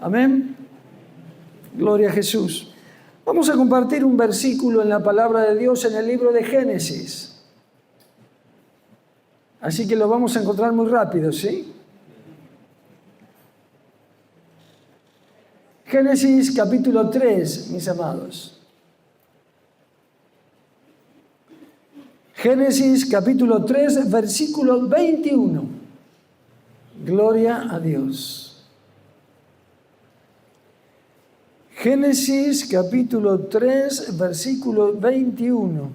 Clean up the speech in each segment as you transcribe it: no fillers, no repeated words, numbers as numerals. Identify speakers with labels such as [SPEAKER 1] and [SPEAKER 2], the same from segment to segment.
[SPEAKER 1] Amén. Gloria a Jesús. Vamos a compartir un versículo en la palabra de Dios en el libro de Génesis. Así que lo vamos a encontrar muy rápido, ¿sí? Génesis capítulo 3, mis amados. Génesis capítulo 3, versículo 21. Gloria a Dios. Génesis capítulo 3, versículo 21.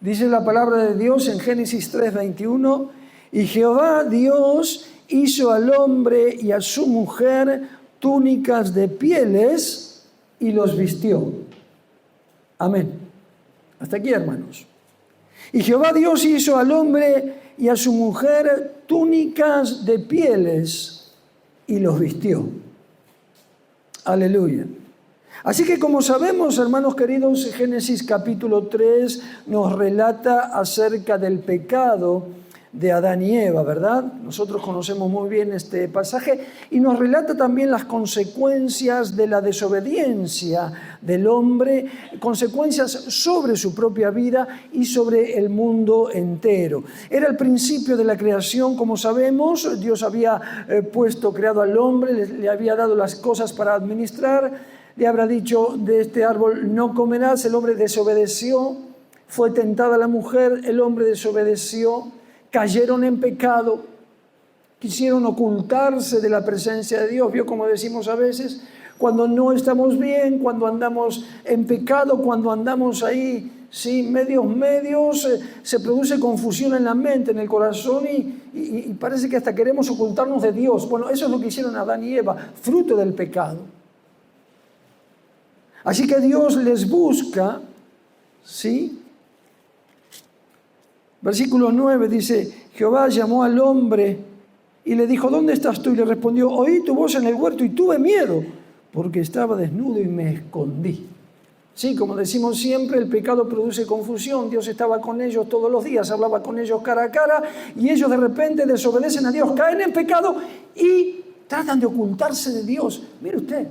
[SPEAKER 1] Dice la palabra de Dios en Génesis 3, 21. Y Jehová Dios hizo al hombre y a su mujer túnicas de pieles y los vistió. Amén. Hasta aquí, hermanos. Y Jehová Dios hizo al hombre y a su mujer túnicas de pieles y los vistió. Aleluya. Así que como sabemos, hermanos queridos, Génesis capítulo 3 nos relata acerca del pecado de Adán y Eva, ¿verdad? Nosotros conocemos muy bien este pasaje y nos relata también las consecuencias de la desobediencia del hombre, consecuencias sobre su propia vida y sobre el mundo entero. Era el principio de la creación, como sabemos. Dios había creado al hombre, le había dado las cosas para administrar, le habrá dicho: de este árbol no comerás. El hombre desobedeció, fue tentada la mujer, el hombre desobedeció. Cayeron en pecado, quisieron ocultarse de la presencia de Dios. Vio, como decimos a veces, cuando no estamos bien, cuando andamos en pecado, cuando andamos ahí, sí, medios, se produce confusión en la mente, en el corazón y parece que hasta queremos ocultarnos de Dios. Bueno, eso es lo que hicieron Adán y Eva, fruto del pecado. Así que Dios les busca, ¿sí? Versículo 9 dice: Jehová llamó al hombre y le dijo: ¿dónde estás tú? Y le respondió: oí tu voz en el huerto y tuve miedo, porque estaba desnudo y me escondí. Sí, como decimos siempre, el pecado produce confusión. Dios estaba con ellos todos los días, hablaba con ellos cara a cara, y ellos de repente desobedecen a Dios, caen en pecado y tratan de ocultarse de Dios. Mire usted,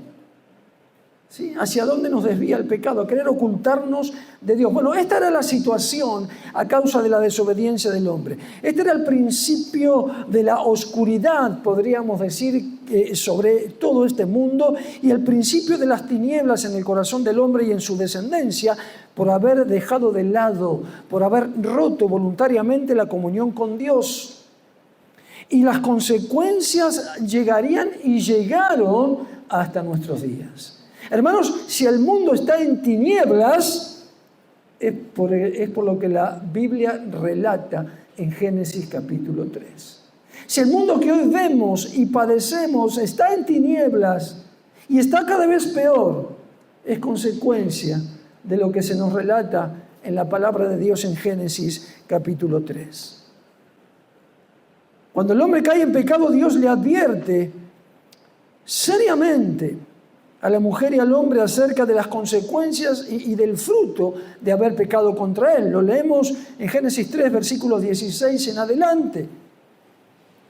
[SPEAKER 1] ¿sí? ¿Hacia dónde nos desvía el pecado? A querer ocultarnos de Dios. Bueno, esta era la situación a causa de la desobediencia del hombre. Este era el principio de la oscuridad, podríamos decir, sobre todo este mundo, y el principio de las tinieblas en el corazón del hombre y en su descendencia, por haber dejado de lado, por haber roto voluntariamente la comunión con Dios. Y las consecuencias llegarían y llegaron hasta nuestros días. Hermanos, si el mundo está en tinieblas, es por lo que la Biblia relata en Génesis capítulo 3. Si el mundo que hoy vemos y padecemos está en tinieblas y está cada vez peor, es consecuencia de lo que se nos relata en la palabra de Dios en Génesis capítulo 3. Cuando el hombre cae en pecado, Dios le advierte seriamente a la mujer y al hombre acerca de las consecuencias y del fruto de haber pecado contra él. Lo leemos en Génesis 3, versículos 16 en adelante.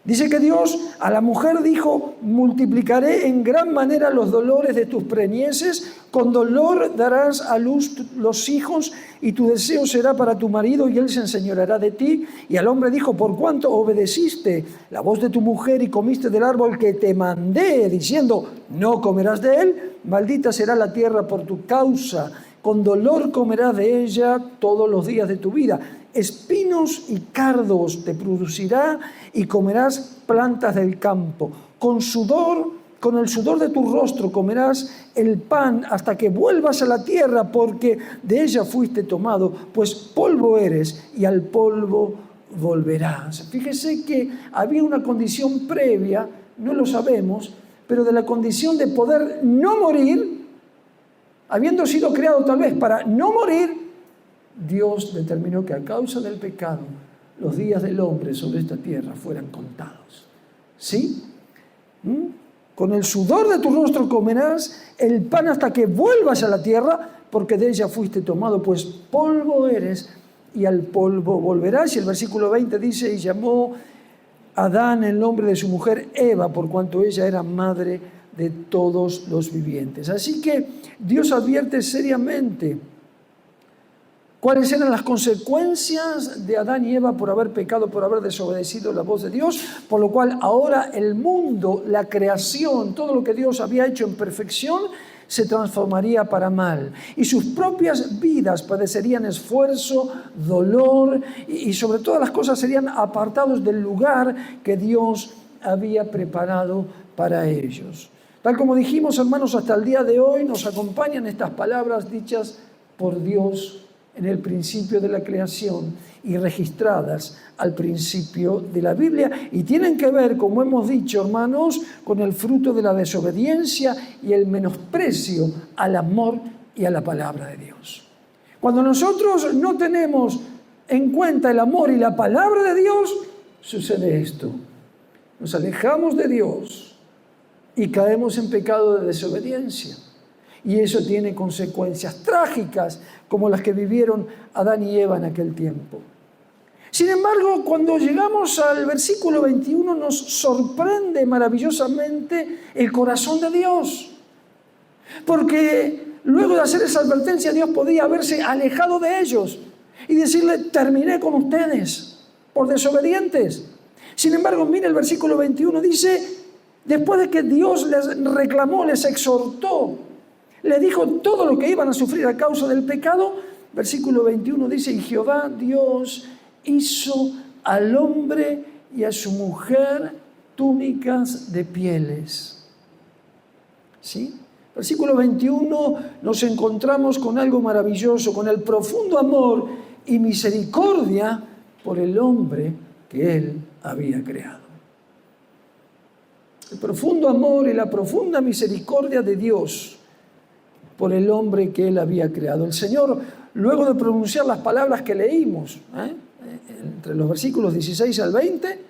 [SPEAKER 1] Dice que Dios a la mujer dijo: multiplicaré en gran manera los dolores de tus preñeces, con dolor darás a luz los hijos, y tu deseo será para tu marido, y él se enseñoreará de ti. Y al hombre dijo: por cuanto obedeciste la voz de tu mujer y comiste del árbol que te mandé, diciendo: no comerás de él, maldita será la tierra por tu causa, con dolor comerás de ella todos los días de tu vida. Espinos y cardos te producirá y comerás plantas del campo. Con el sudor de tu rostro comerás el pan hasta que vuelvas a la tierra, porque de ella fuiste tomado, pues polvo eres y al polvo volverás. Fíjese que había una condición previa, no lo sabemos, pero de la condición de poder no morir, habiendo sido creado tal vez para no morir, Dios determinó que a causa del pecado los días del hombre sobre esta tierra fueran contados. ¿Sí? Con el sudor de tu rostro comerás el pan hasta que vuelvas a la tierra, porque de ella fuiste tomado, pues polvo eres y al polvo volverás. Y el versículo 20 dice, y llamó Adán el nombre de su mujer Eva, por cuanto ella era madre de todos los vivientes. Así que Dios advierte seriamente cuáles eran las consecuencias de Adán y Eva por haber pecado, por haber desobedecido la voz de Dios, por lo cual ahora el mundo, la creación, todo lo que Dios había hecho en perfección, se transformaría para mal. Y sus propias vidas padecerían esfuerzo, dolor y sobre todas las cosas serían apartados del lugar que Dios había preparado para ellos. Tal como dijimos, hermanos, hasta el día de hoy nos acompañan estas palabras dichas por Dios en el principio de la creación y registradas al principio de la Biblia, y tienen que ver, como hemos dicho, hermanos, con el fruto de la desobediencia y el menosprecio al amor y a la palabra de Dios. Cuando nosotros no tenemos en cuenta el amor y la palabra de Dios, sucede esto: nos alejamos de Dios y caemos en pecado de desobediencia. Y eso tiene consecuencias trágicas como las que vivieron Adán y Eva en aquel tiempo. Sin embargo, cuando llegamos al versículo 21 nos sorprende maravillosamente el corazón de Dios. Porque luego de hacer esa advertencia, Dios podía haberse alejado de ellos y decirle: terminé con ustedes por desobedientes. Sin embargo, mire el versículo 21, dice, después de que Dios les reclamó, les exhortó, le dijo todo lo que iban a sufrir a causa del pecado, versículo 21 dice, y Jehová Dios hizo al hombre y a su mujer túnicas de pieles. ¿Sí? Versículo 21 nos encontramos con algo maravilloso, con el profundo amor y misericordia por el hombre que Él había creado. El profundo amor y la profunda misericordia de Dios por el hombre que Él había creado. El Señor, luego de pronunciar las palabras que leímos, entre los versículos 16 al 20,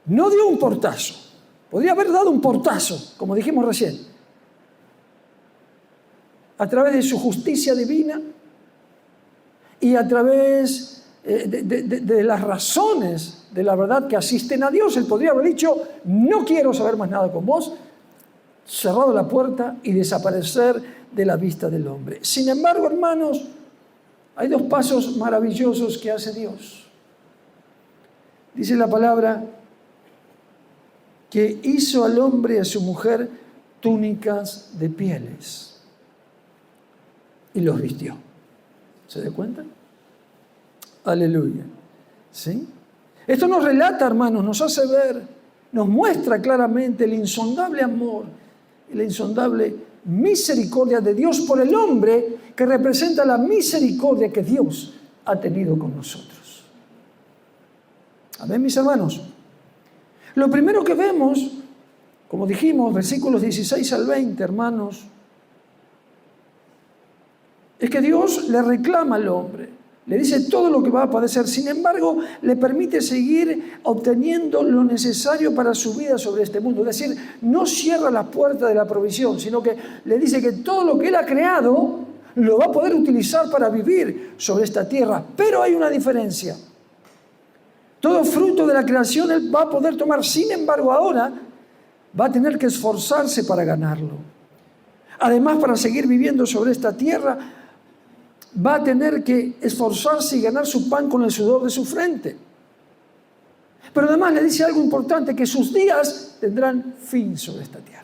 [SPEAKER 1] no dio un portazo. Podría haber dado un portazo, como dijimos recién. A través de su justicia divina y a través de las razones de la verdad que asisten a Dios, Él podría haber dicho, no quiero saber más nada con vos, cerrado la puerta y desaparecer de la vista del hombre. Sin embargo, hermanos, hay dos pasos maravillosos que hace Dios. Dice la palabra que hizo al hombre y a su mujer túnicas de pieles y los vistió. ¿Se da cuenta? Aleluya. ¿Sí? Esto nos relata, hermanos, nos hace ver, nos muestra claramente el insondable amor y la insondable misericordia de Dios por el hombre, que representa la misericordia que Dios ha tenido con nosotros. Amén, mis hermanos. Lo primero que vemos, como dijimos, versículos 16 al 20, hermanos, es que Dios le reclama al hombre, le dice todo lo que va a padecer. Sin embargo, le permite seguir obteniendo lo necesario para su vida sobre este mundo. Es decir, no cierra la puerta de la provisión, sino que le dice que todo lo que Él ha creado lo va a poder utilizar para vivir sobre esta tierra. Pero hay una diferencia. Todo fruto de la creación Él va a poder tomar. Sin embargo, ahora va a tener que esforzarse para ganarlo. Además, para seguir viviendo sobre esta tierra, va a tener que esforzarse y ganar su pan con el sudor de su frente. Pero además le dice algo importante, que sus días tendrán fin sobre esta tierra.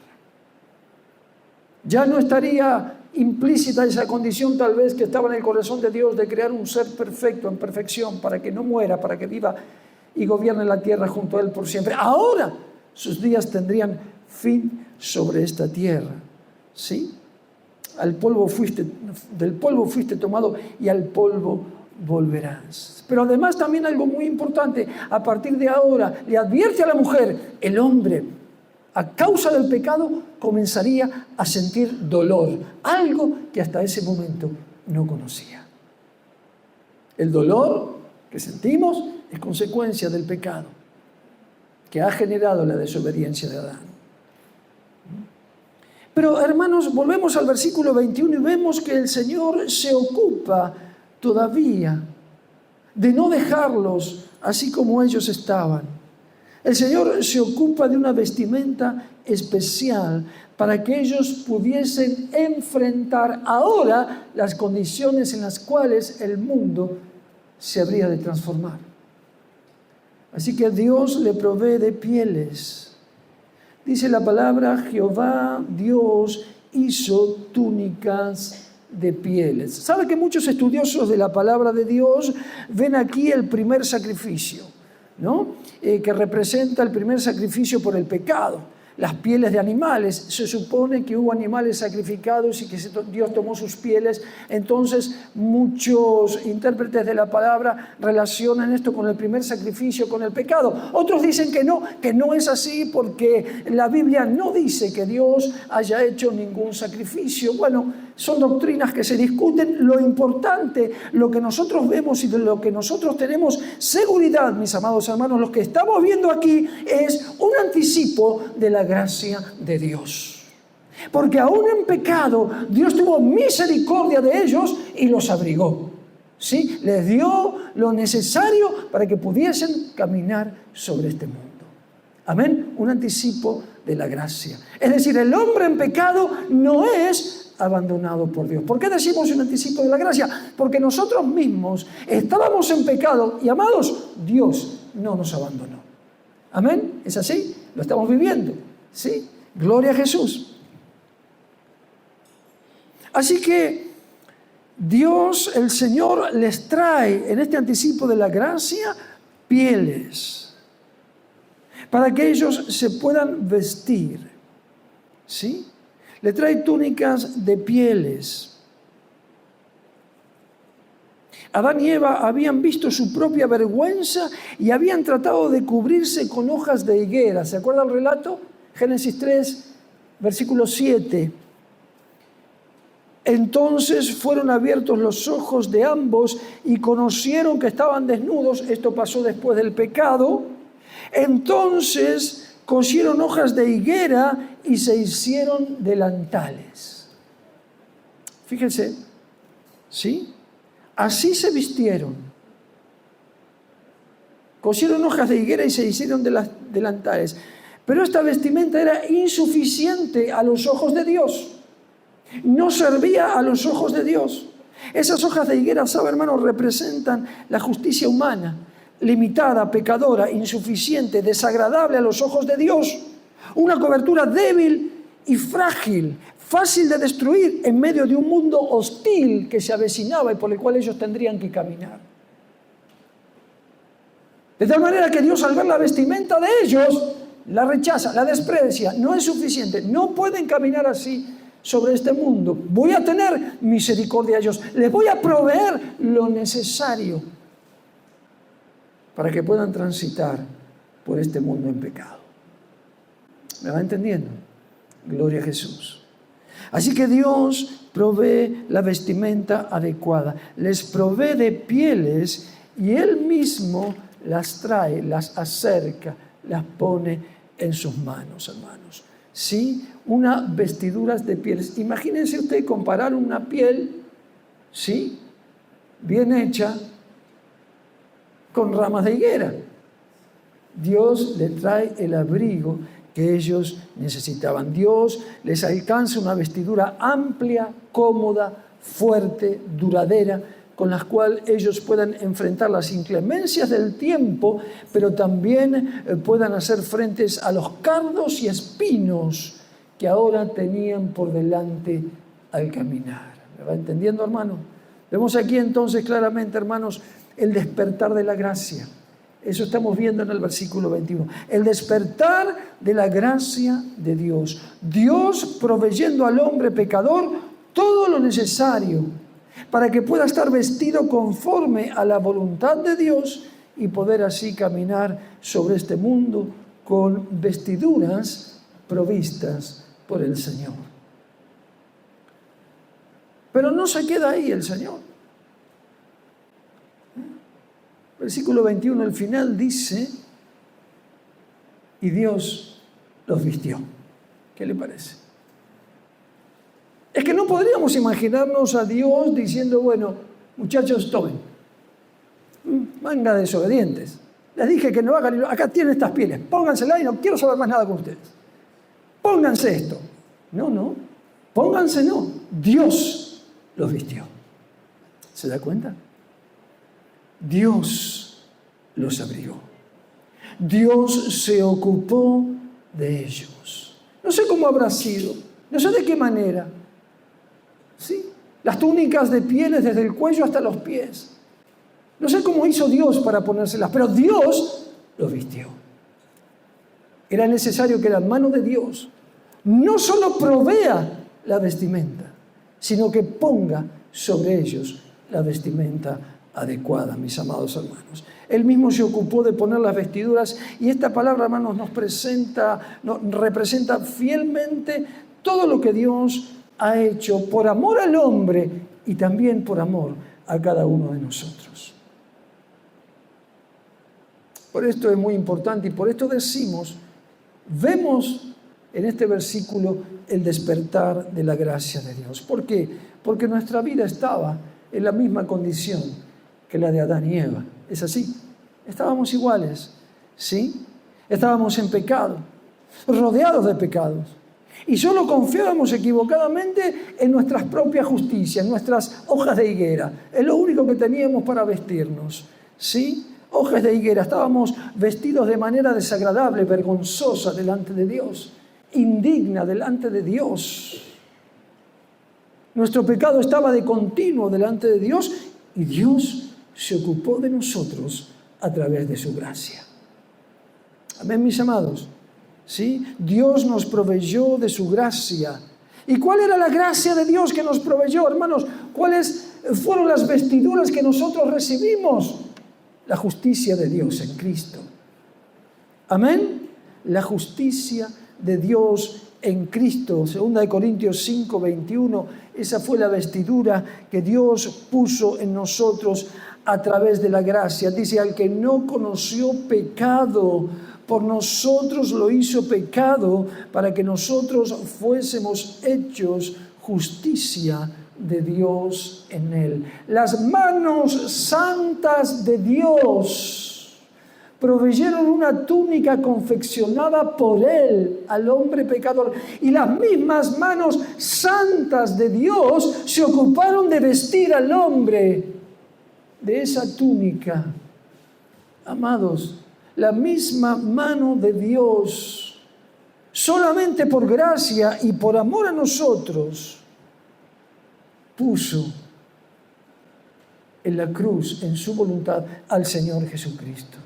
[SPEAKER 1] Ya no estaría implícita esa condición tal vez que estaba en el corazón de Dios de crear un ser perfecto, en perfección, para que no muera, para que viva y gobierne la tierra junto a Él por siempre. Ahora sus días tendrían fin sobre esta tierra. ¿Sí? Del polvo fuiste tomado y al polvo volverás. Pero además también algo muy importante, a partir de ahora le advierte a la mujer, el hombre a causa del pecado comenzaría a sentir dolor, algo que hasta ese momento no conocía. El dolor que sentimos es consecuencia del pecado que ha generado la desobediencia de Adán. Pero, hermanos, volvemos al versículo 21 y vemos que el Señor se ocupa todavía, de no dejarlos así como ellos estaban. El Señor se ocupa de una vestimenta especial para que ellos pudiesen enfrentar ahora las condiciones en las cuales el mundo se habría de transformar. Así que Dios le provee de pieles. Dice la palabra, Jehová Dios hizo túnicas de pieles. ¿Sabe que muchos estudiosos de la palabra de Dios ven aquí el primer sacrificio, ¿no? Que representa el primer sacrificio por el pecado? Las pieles de animales, se supone que hubo animales sacrificados y que Dios tomó sus pieles. Entonces muchos intérpretes de la palabra relacionan esto con el primer sacrificio, con el pecado. Otros dicen que no es así, porque la Biblia no dice que Dios haya hecho ningún sacrificio. Bueno, son doctrinas que se discuten. Lo importante, lo que nosotros vemos y de lo que nosotros tenemos seguridad, mis amados hermanos, lo que estamos viendo aquí es un anticipo de la gracia de Dios. Porque aún en pecado, Dios tuvo misericordia de ellos y los abrigó. ¿Sí? Les dio lo necesario para que pudiesen caminar sobre este mundo. Amén. Un anticipo de la gracia. Es decir, el hombre en pecado no es abandonado por Dios. ¿Por qué decimos un anticipo de la gracia? Porque nosotros mismos estábamos en pecado y, amados, Dios no nos abandonó. Amén. ¿Es así? Lo estamos viviendo. ¿Sí? Gloria a Jesús. Así que Dios, el Señor, les trae en este anticipo de la gracia pieles para que ellos se puedan vestir. ¿Sí? Le trae túnicas de pieles. Adán y Eva habían visto su propia vergüenza y habían tratado de cubrirse con hojas de higuera. ¿Se acuerda el relato? Génesis 3, versículo 7. Entonces fueron abiertos los ojos de ambos y conocieron que estaban desnudos. Esto pasó después del pecado. Entonces cosieron hojas de higuera y se hicieron delantales. Fíjense, ¿sí? Así se vistieron. Cosieron hojas de higuera y se hicieron delantales. Pero esta vestimenta era insuficiente a los ojos de Dios. No servía a los ojos de Dios. Esas hojas de higuera, ¿sabe, hermanos? Representan la justicia humana, limitada, pecadora, insuficiente, desagradable a los ojos de Dios. Una cobertura débil y frágil, fácil de destruir en medio de un mundo hostil que se avecinaba y por el cual ellos tendrían que caminar. De tal manera que Dios, al ver la vestimenta de ellos, la rechaza, la desprecia. No es suficiente, no pueden caminar así sobre este mundo. Voy a tener misericordia a ellos, les voy a proveer lo necesario para que puedan transitar por este mundo en pecado. ¿Me va entendiendo? Gloria a Jesús. Así que Dios provee la vestimenta adecuada, les provee de pieles y Él mismo las trae, las acerca, las pone en sus manos, hermanos. ¿Sí? Unas vestiduras de pieles. Imagínense usted comparar una piel, ¿sí?, bien hecha con ramas de higuera. Dios le trae el abrigo que ellos necesitaban. Dios les alcanza una vestidura amplia, cómoda, fuerte, duradera, con las cuales ellos puedan enfrentar las inclemencias del tiempo, pero también puedan hacer frente a los cardos y espinos que ahora tenían por delante al caminar. ¿Me va entendiendo, hermano? Vemos aquí entonces claramente, hermanos, el despertar de la gracia. Eso estamos viendo en el versículo 21. El despertar de la gracia de Dios. Dios proveyendo al hombre pecador todo lo necesario para que pueda estar vestido conforme a la voluntad de Dios y poder así caminar sobre este mundo con vestiduras provistas por el Señor. Pero no se queda ahí el Señor. Versículo 21, al final dice, y Dios los vistió. ¿Qué le parece? Es que no podríamos imaginarnos a Dios diciendo, bueno, Muchachos, tomen. Manga de desobedientes. Les dije que no hagan, acá tienen estas pieles, pónganselas y no quiero saber más nada con ustedes. Pónganse esto. No, pónganse no. Dios los vistió. ¿Se da cuenta? Dios los abrigó. Dios se ocupó de ellos. No sé cómo habrá sido, no sé de qué manera. ¿Sí? Las túnicas de pieles desde el cuello hasta los pies. No sé cómo hizo Dios para ponérselas, pero Dios los vistió. Era necesario que la mano de Dios no solo provea la vestimenta, sino que ponga sobre ellos la vestimenta adecuada, mis amados hermanos. Él mismo se ocupó de poner las vestiduras y esta palabra, hermanos, representa fielmente todo lo que Dios ha hecho por amor al hombre y también por amor a cada uno de nosotros. Por esto es muy importante y por esto vemos en este versículo el despertar de la gracia de Dios. ¿Por qué? Porque nuestra vida estaba en la misma condición que la de Adán y Eva. ¿Es así? Estábamos iguales, ¿sí? Estábamos en pecado, rodeados de pecados. Y solo confiábamos equivocadamente en nuestras propias justicias, en nuestras hojas de higuera. Es lo único que teníamos para vestirnos, ¿sí? Hojas de higuera. Estábamos vestidos de manera desagradable, vergonzosa delante de Dios, indigna delante de Dios. Nuestro pecado estaba de continuo delante de Dios y Dios se ocupó de nosotros a través de su gracia. Amén, mis amados. ¿Sí? Dios nos proveyó de su gracia. ¿Y cuál era la gracia de Dios que nos proveyó, hermanos? ¿Cuáles fueron las vestiduras que nosotros recibimos? La justicia de Dios en Cristo. Amén. La justicia de Dios en Cristo. 2 Corintios 5, 21. Esa fue la vestidura que Dios puso en nosotros a través de la gracia. Dice, al que no conoció pecado, por nosotros lo hizo pecado, para que nosotros fuésemos hechos justicia de Dios en él. Las manos santas de Dios proveyeron una túnica confeccionada por él al hombre pecador. Y las mismas manos santas de Dios se ocuparon de vestir al hombre de esa túnica. Amados, la misma mano de Dios, solamente por gracia y por amor a nosotros, puso en la cruz, en su voluntad, al Señor Jesucristo,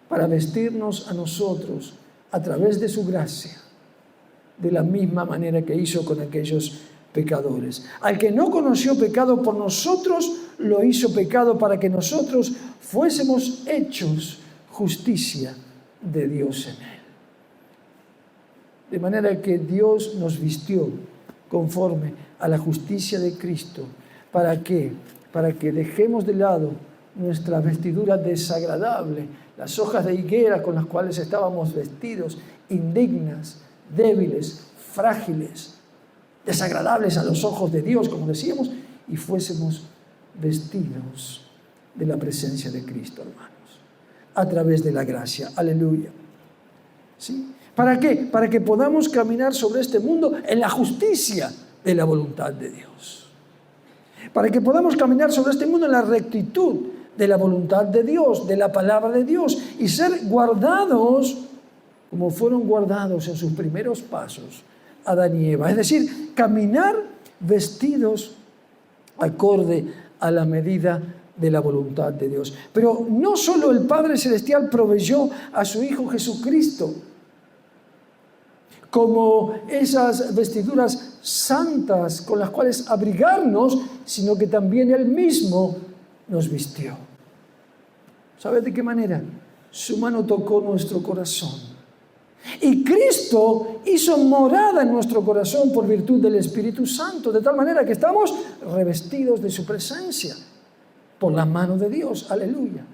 [SPEAKER 1] para vestirnos a nosotros a través de su gracia, de la misma manera que hizo con aquellos pecadores. Al que no conoció pecado, por nosotros lo hizo pecado, para que nosotros fuésemos hechos justicia de Dios en él. De manera que Dios nos vistió conforme a la justicia de Cristo. ¿Para qué? Para que dejemos de lado nuestra vestidura desagradable, las hojas de higuera con las cuales estábamos vestidos, indignas, débiles, frágiles, desagradables a los ojos de Dios, como decíamos, y fuésemos vestidos de la presencia de Cristo, hermanos, a través de la gracia. Aleluya. ¿Sí? ¿Para qué? Para que podamos caminar sobre este mundo en la justicia de la voluntad de Dios. Para que podamos caminar sobre este mundo en la rectitud de la voluntad de Dios, de la palabra de Dios, y ser guardados como fueron guardados en sus primeros pasos Adán y Eva. Es decir, caminar vestidos acorde a la medida de la voluntad de Dios. Pero no solo el Padre Celestial proveyó a su Hijo Jesucristo como esas vestiduras santas con las cuales abrigarnos, sino que también Él mismo nos vistió. ¿Sabes de qué manera? Su mano tocó nuestro corazón. Y Cristo hizo morada en nuestro corazón por virtud del Espíritu Santo, de tal manera que estamos revestidos de su presencia por la mano de Dios. Aleluya.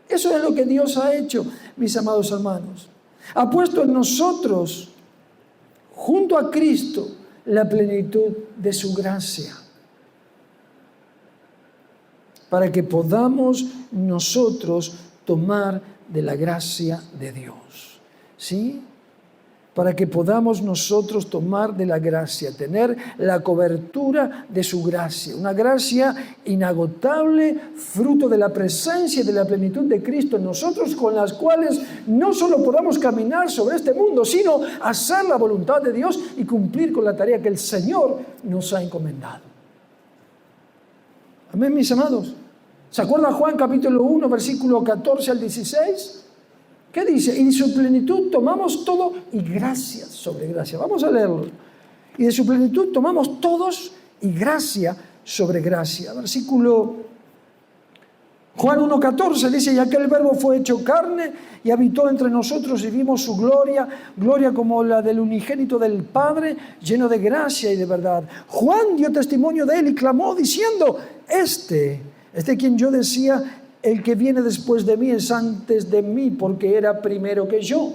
[SPEAKER 1] Eso es lo que Dios ha hecho, mis amados hermanos. Ha puesto en nosotros, junto a Cristo, la plenitud de su gracia. para que podamos nosotros tomar de la gracia de Dios. ¿Sí? Para que podamos nosotros tomar de la gracia, tener la cobertura de su gracia, una gracia inagotable, fruto de la presencia y de la plenitud de Cristo en nosotros, con las cuales no solo podamos caminar sobre este mundo, sino hacer la voluntad de Dios y cumplir con la tarea que el Señor nos ha encomendado. Amén, mis amados. ¿Se acuerda Juan capítulo 1, versículo 14 al 16? ¿Qué dice? Y de su plenitud tomamos todo y gracia sobre gracia. Vamos a leerlo. Y de su plenitud tomamos todos y gracia sobre gracia. Versículo Juan 1:14 dice, y aquel verbo fue hecho carne y habitó entre nosotros y vimos su gloria, gloria como la del unigénito del Padre, lleno de gracia y de verdad. Juan dio testimonio de él y clamó diciendo, este quien yo decía, el que viene después de mí es antes de mí, porque era primero que yo.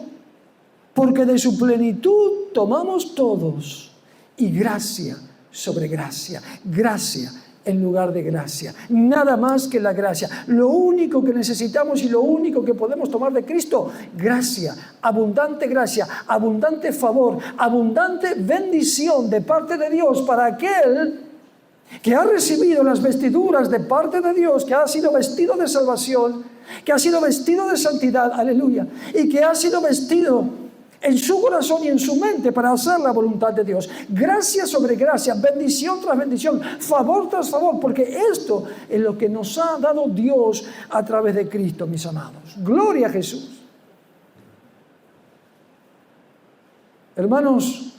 [SPEAKER 1] Porque de su plenitud tomamos todos, y gracia sobre gracia, gracia en lugar de gracia. Nada más que la gracia. Lo único que necesitamos y lo único que podemos tomar de Cristo, gracia, abundante favor, abundante bendición de parte de Dios para aquel que ha recibido las vestiduras de parte de Dios, que ha sido vestido de salvación, que ha sido vestido de santidad, aleluya, y que ha sido vestido en su corazón y en su mente para hacer la voluntad de Dios. Gracia sobre gracia, bendición tras bendición, favor tras favor, porque esto es lo que nos ha dado Dios a través de Cristo, mis amados. Gloria a Jesús. Hermanos,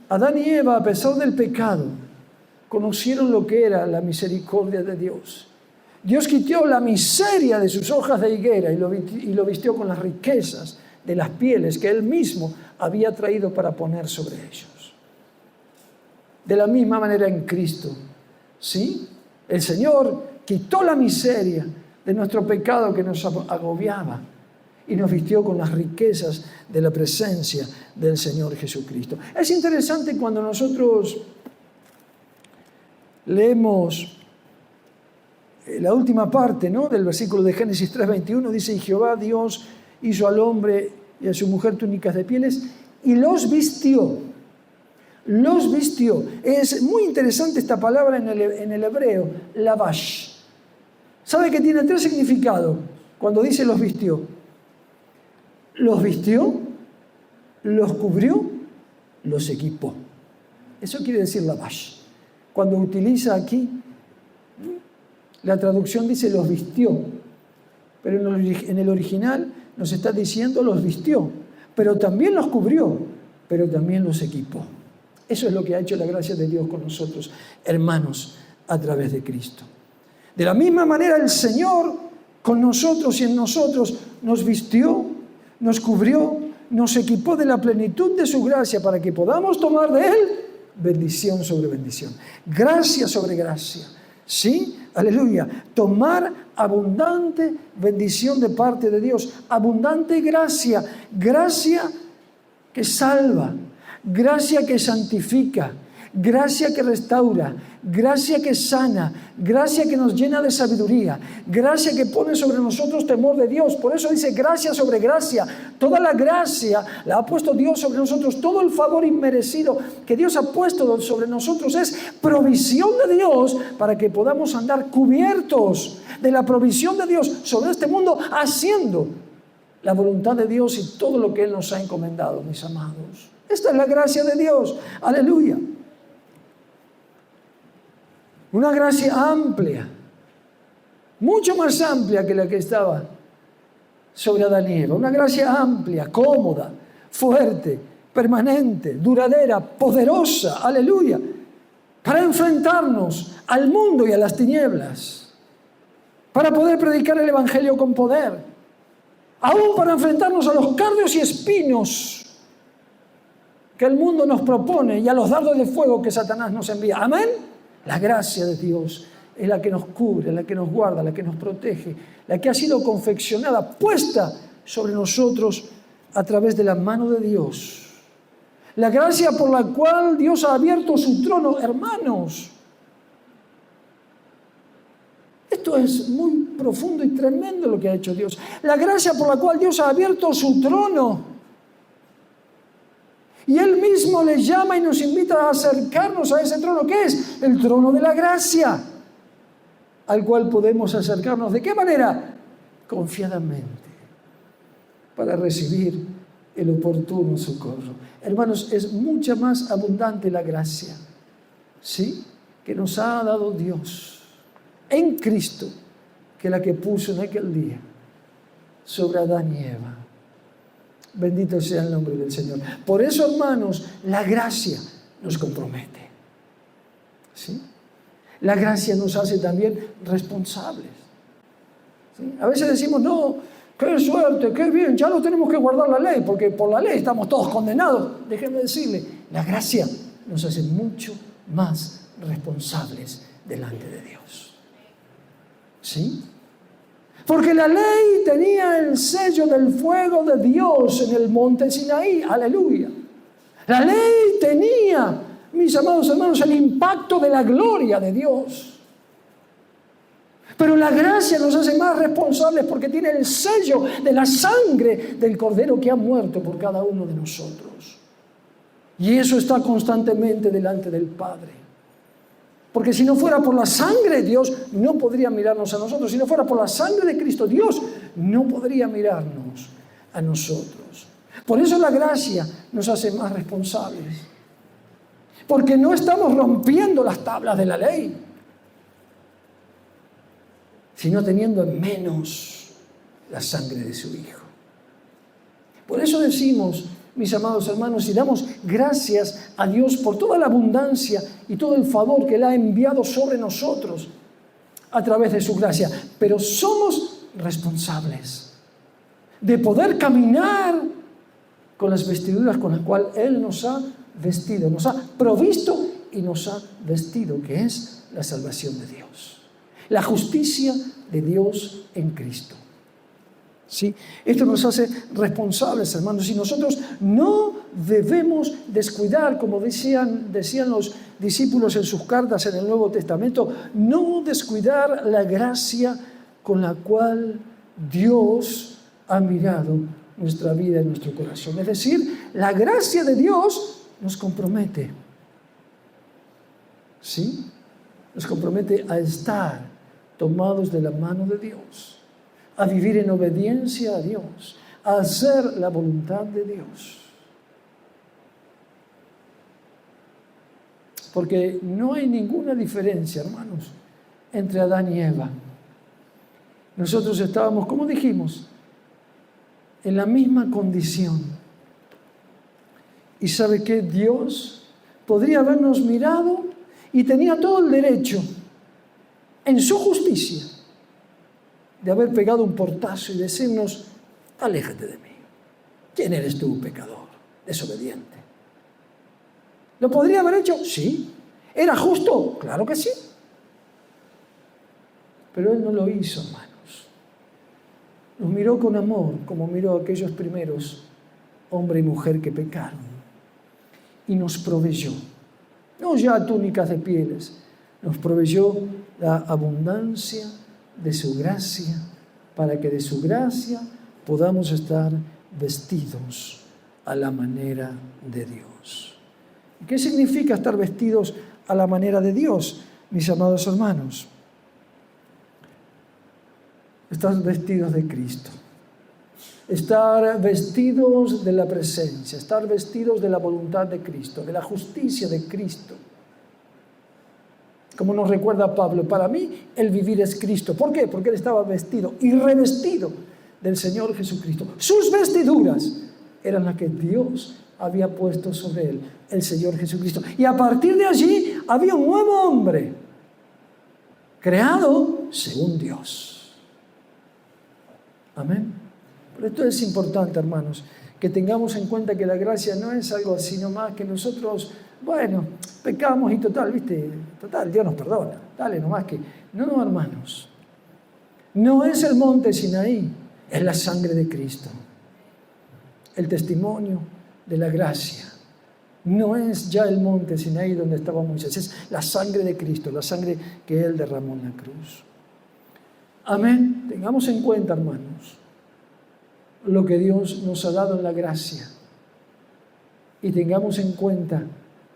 [SPEAKER 1] Adán y Eva, a pesar del pecado, conocieron lo que era la misericordia de Dios. Dios quitó la miseria de sus hojas de higuera y lo vistió con las riquezas de las pieles que Él mismo había traído para poner sobre ellos. De la misma manera en Cristo, ¿sí? El Señor quitó la miseria de nuestro pecado que nos agobiaba y nos vistió con las riquezas de la presencia del Señor Jesucristo. Es interesante cuando nosotros leemos la última parte, ¿no?, del versículo de Génesis 3:21, dice, y Jehová Dios hizo al hombre y a su mujer túnicas de pieles y los vistió. Los vistió. Es muy interesante esta palabra en el hebreo, lavash. ¿Sabe que tiene 3 significados cuando dice los vistió? Los vistió, los cubrió, los equipó. Eso quiere decir lavash. Cuando utiliza aquí, la traducción dice los vistió, pero en el original nos está diciendo los vistió, pero también los cubrió, pero también los equipó. Eso es lo que ha hecho la gracia de Dios con nosotros, hermanos, a través de Cristo. De la misma manera el Señor con nosotros y en nosotros nos vistió, nos cubrió, nos equipó de la plenitud de su gracia para que podamos tomar de Él bendición sobre bendición, gracia sobre gracia. ¿Sí? Aleluya. Tomar abundante bendición de parte de Dios, abundante gracia, gracia que salva, gracia que santifica, gracia que restaura, gracia que sana, gracia que nos llena de sabiduría, gracia que pone sobre nosotros temor de Dios. Por eso dice gracia sobre gracia. Toda la gracia la ha puesto Dios sobre nosotros. Todo el favor inmerecido que Dios ha puesto sobre nosotros es provisión de Dios para que podamos andar cubiertos de la provisión de Dios sobre este mundo, haciendo la voluntad de Dios y todo lo que Él nos ha encomendado, mis amados. Esta es la gracia de Dios. Aleluya. Una gracia amplia, mucho más amplia que la que estaba sobre Adán y Eva. Una gracia amplia, cómoda, fuerte, permanente, duradera, poderosa, aleluya, para enfrentarnos al mundo y a las tinieblas, para poder predicar el Evangelio con poder, aún para enfrentarnos a los cardos y espinos que el mundo nos propone y a los dardos de fuego que Satanás nos envía. Amén. La gracia de Dios es la que nos cubre, la que nos guarda, la que nos protege, la que ha sido confeccionada, puesta sobre nosotros a través de la mano de Dios. La gracia por la cual Dios ha abierto su trono, hermanos. Esto es muy profundo y tremendo lo que ha hecho Dios. La gracia por la cual Dios ha abierto su trono. Y Él mismo les llama y nos invita a acercarnos a ese trono. ¿Qué es? El trono de la gracia, al cual podemos acercarnos. ¿De qué manera? Confiadamente, para recibir el oportuno socorro. Hermanos, es mucha más abundante la gracia, ¿sí?, que nos ha dado Dios en Cristo, que la que puso en aquel día sobre Adán y Eva. Bendito sea el nombre del Señor. Por eso, hermanos, la gracia nos compromete, ¿sí? La gracia nos hace también responsables, ¿sí? A veces decimos, no, qué suerte, qué bien, ya no tenemos que guardar la ley, porque por la ley estamos todos condenados. Déjenme decirle, la gracia nos hace mucho más responsables delante de Dios, ¿sí? Porque la ley tenía el sello del fuego de Dios en el monte Sinaí. Aleluya. La ley tenía, mis amados hermanos, el impacto de la gloria de Dios. Pero la gracia nos hace más responsables porque tiene el sello de la sangre del Cordero que ha muerto por cada uno de nosotros. Y eso está constantemente delante del Padre. Porque si no fuera por la sangre, Dios no podría mirarnos a nosotros. Si no fuera por la sangre de Cristo, Dios no podría mirarnos a nosotros. Por eso la gracia nos hace más responsables. Porque no estamos rompiendo las tablas de la ley, sino teniendo en menos la sangre de su Hijo. Por eso decimos, mis amados hermanos, y damos gracias a Dios por toda la abundancia y todo el favor que Él ha enviado sobre nosotros a través de su gracia. Pero somos responsables de poder caminar con las vestiduras con las cuales Él nos ha vestido, nos ha provisto y nos ha vestido, que es la salvación de Dios, la justicia de Dios en Cristo. ¿Sí? Esto nos hace responsables, hermanos, y nosotros no debemos descuidar, como decían los discípulos en sus cartas en el Nuevo Testamento, no descuidar la gracia con la cual Dios ha mirado nuestra vida y nuestro corazón. Es decir, la gracia de Dios nos compromete, ¿sí? Nos compromete a estar tomados de la mano de Dios, a vivir en obediencia a Dios, a hacer la voluntad de Dios. Porque no hay ninguna diferencia, hermanos, entre Adán y Eva. Nosotros estábamos, como dijimos, en la misma condición. Y ¿sabe qué? Dios podría habernos mirado y tenía todo el derecho, en su justicia, de haber pegado un portazo y decirnos, aléjate de mí. ¿Quién eres tú, pecador, desobediente? ¿Lo podría haber hecho? Sí. ¿Era justo? Claro que sí. Pero Él no lo hizo, hermanos. Nos miró con amor, como miró a aquellos primeros, hombre y mujer, que pecaron. Y nos proveyó, no ya túnicas de pieles, nos proveyó la abundancia de su gracia, para que de su gracia podamos estar vestidos a la manera de Dios. ¿Qué significa estar vestidos a la manera de Dios, mis amados hermanos? Estar vestidos de Cristo, estar vestidos de la presencia, estar vestidos de la voluntad de Cristo, de la justicia de Cristo. Como nos recuerda Pablo, para mí el vivir es Cristo. ¿Por qué? Porque Él estaba vestido y revestido del Señor Jesucristo. Sus vestiduras eran las que Dios había puesto sobre Él, el Señor Jesucristo. Y a partir de allí había un nuevo hombre, creado según Dios. Amén. Por esto es importante, hermanos, que tengamos en cuenta que la gracia no es algo así nomás que nosotros, bueno, pecamos y total, ¿viste? Total, Dios nos perdona. Dale nomás que... No, hermanos. No es el monte Sinaí, es la sangre de Cristo. El testimonio de la gracia. No es ya el monte Sinaí donde estaba Moisés, es la sangre de Cristo, la sangre que Él derramó en la cruz. Amén. Tengamos en cuenta, hermanos, lo que Dios nos ha dado en la gracia. Y tengamos en cuenta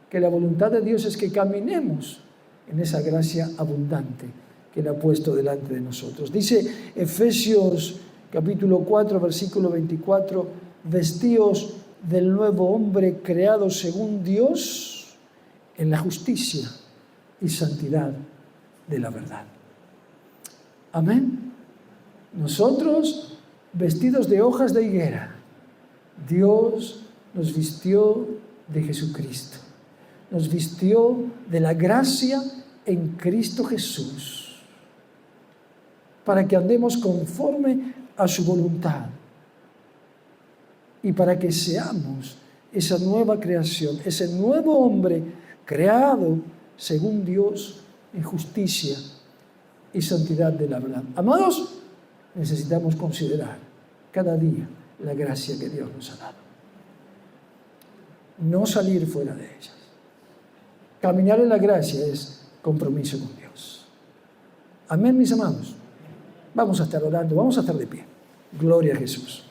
[SPEAKER 1] que la voluntad de Dios es que caminemos en esa gracia abundante que Él ha puesto delante de nosotros. Dice Efesios capítulo 4, versículo 24, vestíos del nuevo hombre creado según Dios en la justicia y santidad de la verdad. Amén. Nosotros, vestidos de hojas de higuera, Dios nos vistió de Jesucristo. Nos vistió de la gracia en Cristo Jesús, para que andemos conforme a su voluntad y para que seamos esa nueva creación, ese nuevo hombre creado según Dios en justicia y santidad de la verdad. Amados, necesitamos considerar cada día la gracia que Dios nos ha dado. No salir fuera de ellas. Caminar en la gracia es compromiso con Dios. Amén, mis amados. Vamos a estar orando, vamos a estar de pie. Gloria a Jesús.